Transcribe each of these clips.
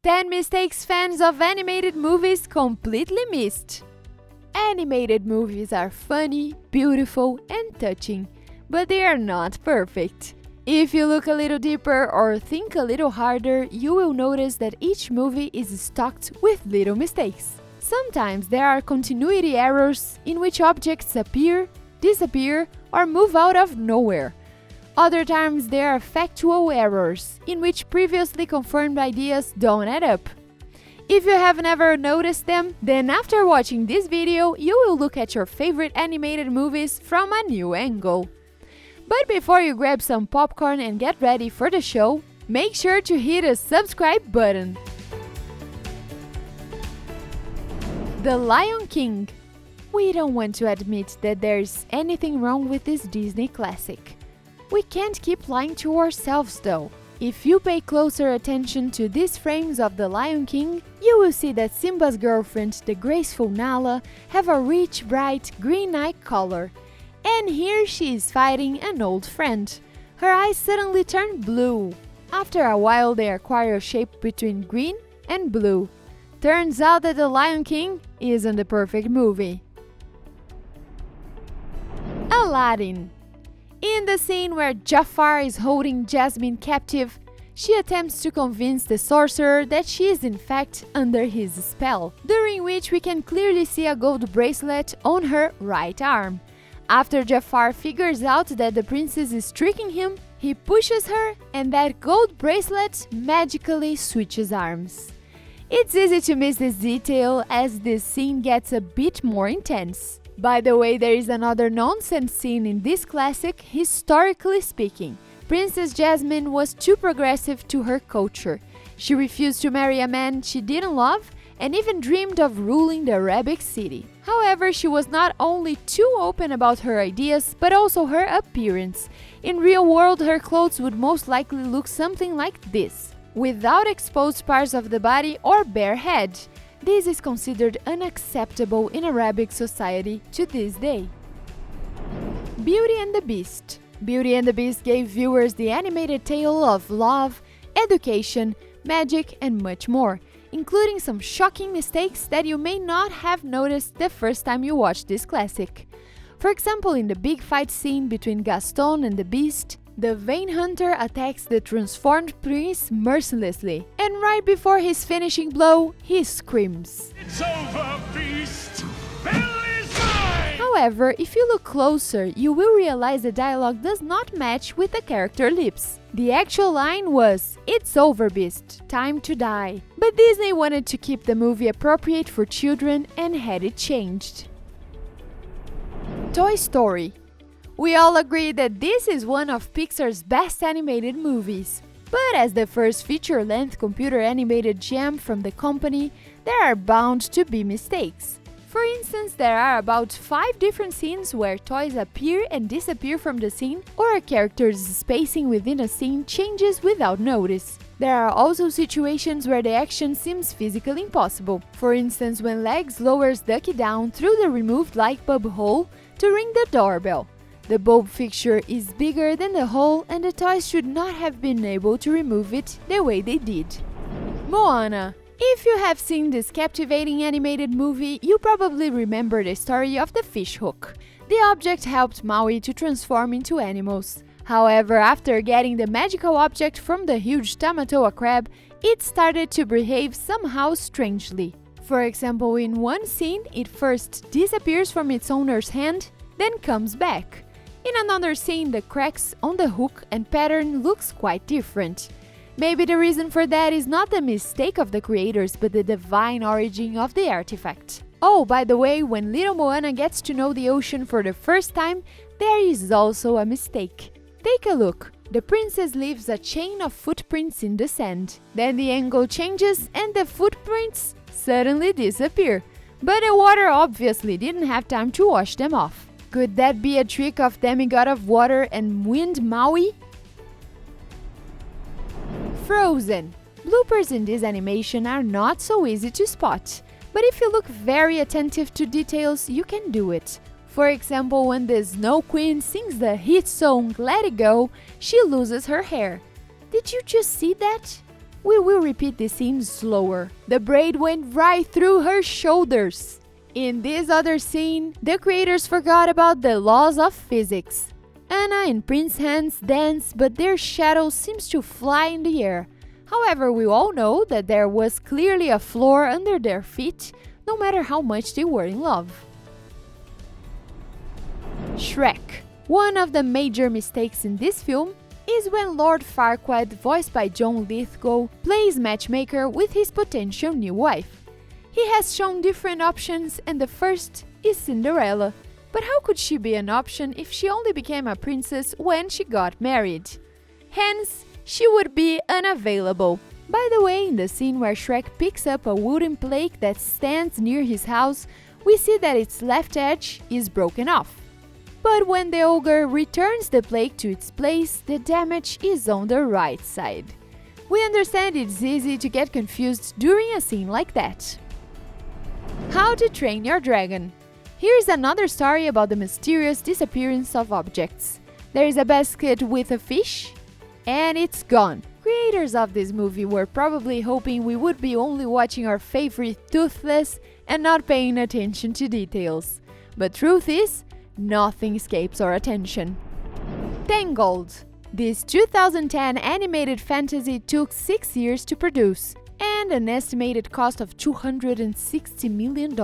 10 mistakes fans of animated movies completely missed. Animated movies are funny, beautiful, and touching, but they are not perfect. If you look a little deeper or think a little harder, you will notice that each movie is stocked with little mistakes. Sometimes there are continuity errors in which objects appear, disappear, or move out of nowhere. Other times there are factual errors in which previously confirmed ideas don't add up. If you have never noticed them, then after watching this video, you will look at your favorite animated movies from a new angle. But before you grab some popcorn and get ready for the show, make sure to hit the subscribe button. The Lion King. We don't want to admit that there's anything wrong with this Disney classic. We can't keep lying to ourselves though. If you pay closer attention to these frames of The Lion King, you will see that Simba's girlfriend, the graceful Nala, have a rich, bright green eye color. And here she is fighting an old friend. Her eyes suddenly turn blue. After a while they acquire a shape between green and blue. Turns out that The Lion King isn't the perfect movie. Aladdin. In the scene where Jafar is holding Jasmine captive, she attempts to convince the sorcerer that she is in fact under his spell, during which we can clearly see a gold bracelet on her right arm. After Jafar figures out that the princess is tricking him, he pushes her and that gold bracelet magically switches arms. It's easy to miss this detail as this scene gets a bit more intense. By the way, there is another nonsense scene in this classic, historically speaking. Princess Jasmine was too progressive to her culture. She refused to marry a man she didn't love and even dreamed of ruling the Arabic city. However, she was not only too open about her ideas, but also her appearance. In real world, her clothes would most likely look something like this, without exposed parts of the body or bare head. This is considered unacceptable in Arabic society to this day. Beauty and the Beast. Beauty and the Beast gave viewers the animated tale of love, education, magic, and much more, including some shocking mistakes that you may not have noticed the first time you watched this classic. For example, in the big fight scene between Gaston and the Beast, the vain hunter attacks the transformed prince mercilessly, and right before his finishing blow, he screams. It's over, beast! Hell is mine! However, if you look closer, you will realize the dialogue does not match with the character lips. The actual line was, "It's over, beast, time to die." But Disney wanted to keep the movie appropriate for children and had it changed. Toy Story. We all agree that this is one of Pixar's best animated movies. But as the first feature-length computer-animated gem from the company, there are bound to be mistakes. For instance, there are about 5 different scenes where toys appear and disappear from the scene, or a character's spacing within a scene changes without notice. There are also situations where the action seems physically impossible. For instance, when Legs lowers Ducky down through the removed light bulb hole to ring the doorbell. The bulb fixture is bigger than the hole and the toys should not have been able to remove it the way they did. Moana. If you have seen this captivating animated movie, you probably remember the story of the fish hook. The object helped Maui to transform into animals. However, after getting the magical object from the huge Tamatoa crab, it started to behave somehow strangely. For example, in one scene, it first disappears from its owner's hand, then comes back. In another scene, the cracks on the hook and pattern looks quite different. Maybe the reason for that is not the mistake of the creators, but the divine origin of the artifact. Oh, by the way, when little Moana gets to know the ocean for the first time, there is also a mistake. Take a look. The princess leaves a chain of footprints in the sand. Then the angle changes and the footprints suddenly disappear. But the water obviously didn't have time to wash them off. Could that be a trick of Demigod of Water and Wind Maui? Frozen. Bloopers in this animation are not so easy to spot, but if you look very attentive to details, you can do it. For example, when the Snow Queen sings the hit song Let It Go, she loses her hair. Did you just see that? We will repeat this scene slower. The braid went right through her shoulders. In this other scene, the creators forgot about the laws of physics. Anna and Prince Hans dance, but their shadow seems to fly in the air. However, we all know that there was clearly a floor under their feet, no matter how much they were in love. Shrek. One of the major mistakes in this film is when Lord Farquaad, voiced by John Lithgow, plays matchmaker with his potential new wife. He has shown different options, and the first is Cinderella. But how could she be an option if she only became a princess when she got married? Hence, she would be unavailable. By the way, in the scene where Shrek picks up a wooden plate that stands near his house, we see that its left edge is broken off. But when the ogre returns the plate to its place, the damage is on the right side. We understand it's easy to get confused during a scene like that. How to Train Your Dragon. Here's another story about the mysterious disappearance of objects. There is a basket with a fish, and it's gone. Creators of this movie were probably hoping we would be only watching our favorite Toothless and not paying attention to details. But truth is, nothing escapes our attention. Tangled. This 2010 animated fantasy took 6 years to produce and an estimated cost of $260 million.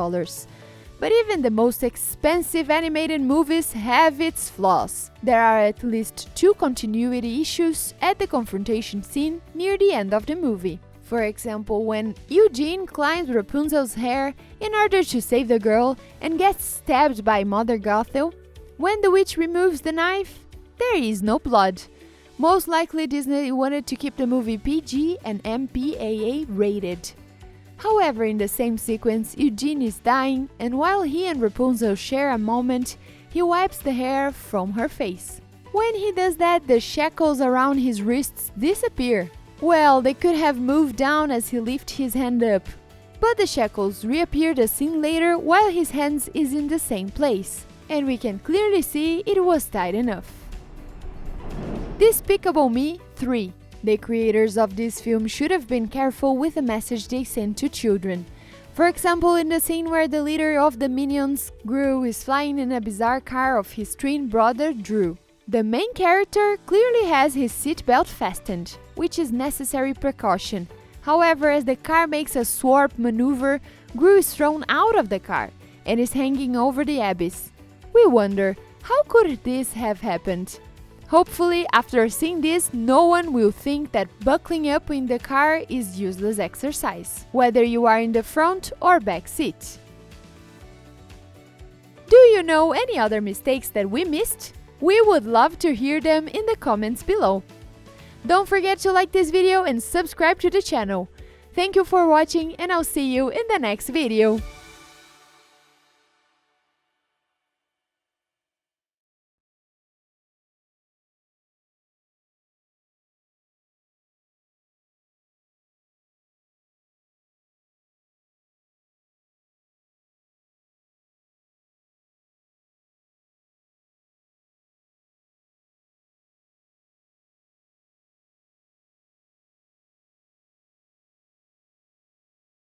But even the most expensive animated movies have its flaws. There are at least 2 continuity issues at the confrontation scene near the end of the movie. For example, when Eugene climbs Rapunzel's hair in order to save the girl and gets stabbed by Mother Gothel, when the witch removes the knife, there is no blood. Most likely Disney wanted to keep the movie PG and MPAA rated. However, in the same sequence, Eugene is dying, and while he and Rapunzel share a moment, he wipes the hair from her face. When he does that, the shackles around his wrists disappear. Well, they could have moved down as he lifts his hand up, but the shackles reappeared a scene later while his hand is in the same place, and we can clearly see it was tight enough. Despicable Me 3. The creators of this film should have been careful with the message they sent to children. For example, in the scene where the leader of the Minions, Gru, is flying in a bizarre car of his twin brother Drew. The main character clearly has his seatbelt fastened, which is necessary precaution. However, as the car makes a swarp maneuver, Gru is thrown out of the car and is hanging over the abyss. We wonder, how could this have happened? Hopefully, after seeing this, no one will think that buckling up in the car is useless exercise, whether you are in the front or back seat. Do you know any other mistakes that we missed? We would love to hear them in the comments below. Don't forget to like this video and subscribe to the channel. Thank you for watching, and I'll see you in the next video.